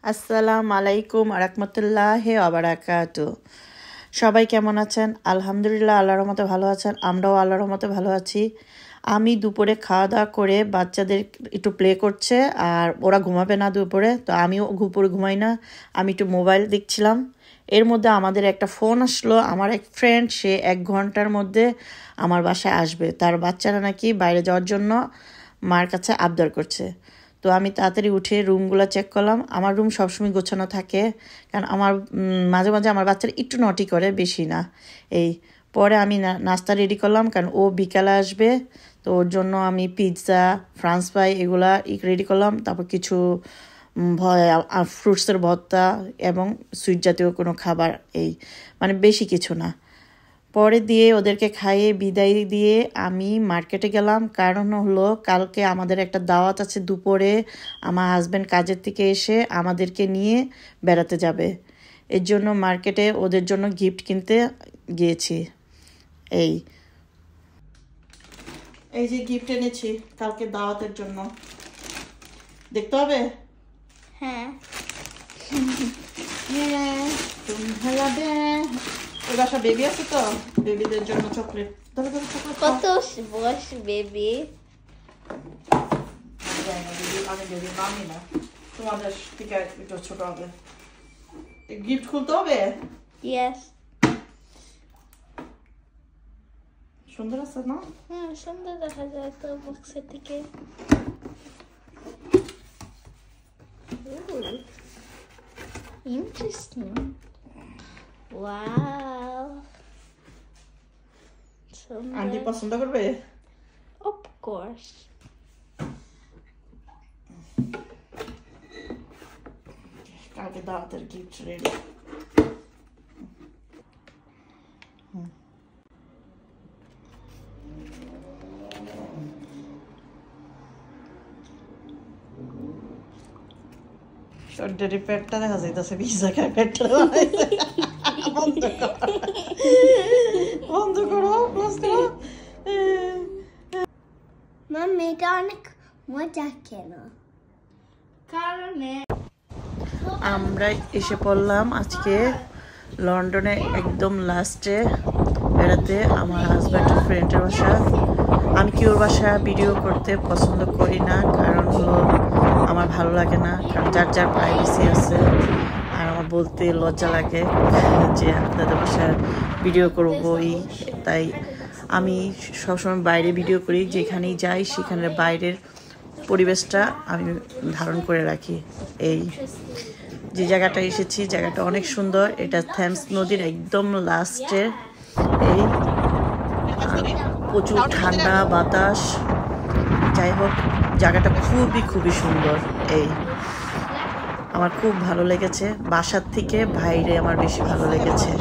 আসসালামু আলাইকুম রাহমাতুল্লাহি ওয়া বারাকাতুহু। সবাই কেমন আছেন? আলহামদুলিল্লাহ, আল্লাহর রহমতে ভালো আছেন। আমরাও আল্লাহর রহমতে ভালো আছি। আমি দুপুরে খাওয়া দাওয়া করে বাচ্চাদের একটু প্লে করছে, আর ওরা ঘুমাবে না দুপুরে, তো আমিও দুপুরে ঘুমাই না। আমি একটু মোবাইল দেখছিলাম। এর মধ্যে আমাদের একটা ফোন আসলো। আমার এক ফ্রেন্ড, সে 1 ঘন্টার মধ্যে আমার বাসায় আসবে। তার বাচ্চারা নাকি বাইরে যাওয়ার জন্য মার কাছে আবদার করছে। তো আমি তাড়াতাড়ি উঠে রুমগুলো চেক করলাম। আমার রুম সবসময় গোছানো থাকে, কারণ আমার মাঝে মাঝে আমার বাচ্চারা একটু নটি করে, বেশি না। পরে আমি নাস্তা রেডি করলাম, কারণ ও বিকালে আসবে। তো ওর জন্য আমি পিৎজা, ফ্রান্স ফ্রাই এগুলা রেডি করলাম। তারপর কিছু ফ্রুটসের ভর্তা এবং সুইট জাতীয় কোনো খাবার, মানে বেশি কিছু না। পরে দিয়ে ওদেরকে খাইয়ে বিদায় দিয়ে আমি মার্কেটে গেলাম। কারণ হলো কালকে আমাদের একটা দাওয়াত আছে দুপুরে। আমার হাজব্যান্ড কাজের থেকে এসে আমাদেরকে নিয়ে বেড়াতে যাবে, এর জন্য মার্কেটে ওদের জন্য গিফট কিনতে গিয়েছি। এই যে গিফট এনেছি কালকে দাওয়াতের জন্য, দেখতে হবে। হ্যাঁ, তুমি ভালাবে। ওই বাসা বেবি আছে, তো বেবিদের জন্য চকলেট। কত বয়স বেবি? আমি বেবি মামি না, তোমাদের থেকে একটু ছোট হবে। গিফট খুলতে হবে। ইয়েস। সুন্দর আছে না? সুন্দর দেখা যায় তো বক্সের থেকে। ইন্টারেস্টিং। ওয়াও, আন্টি পছন্দ করবে? Of course. কালকে দাওয়াতের গিফট রেডি। সর্দারি পেটটা দেখা যাইতেছে, 20 জায়গায় পেটটা বন্ধ করো। মাম্মি, এটা অনেক মজা কেন? কারণ আমরা এসে পড়লাম আজকে লন্ডনে একদম লাস্টে বেড়াতে আমার হাজব্যান্ডের ফ্রেন্ডের বাসা। আমি কি ওর বাসা ভিডিও করতে পছন্দ করি না, কারণ হলো আমার ভালো লাগে না, কারণ যার যার প্রাইভেসি আছে। আর আমার বলতে লজ্জা লাগে যে আপনাদের বাসায় ভিডিও করবো, তাই আমি সবসময় বাইরে ভিডিও করি। যেখানেই যাই সেখানে বাইরের পরিবেশটা আমি ধারণ করে রাখি। যে জায়গাটা এসেছি, জায়গাটা অনেক সুন্দর। এটা থেমস নদীর একদম লাস্টে। প্রচুর ঠান্ডা বাতাস। যাই হোক, জায়গাটা খুবই সুন্দর। আমার খুব ভালো লেগেছে। বাসার থেকে বাইরে আমার বেশি ভালো লেগেছে।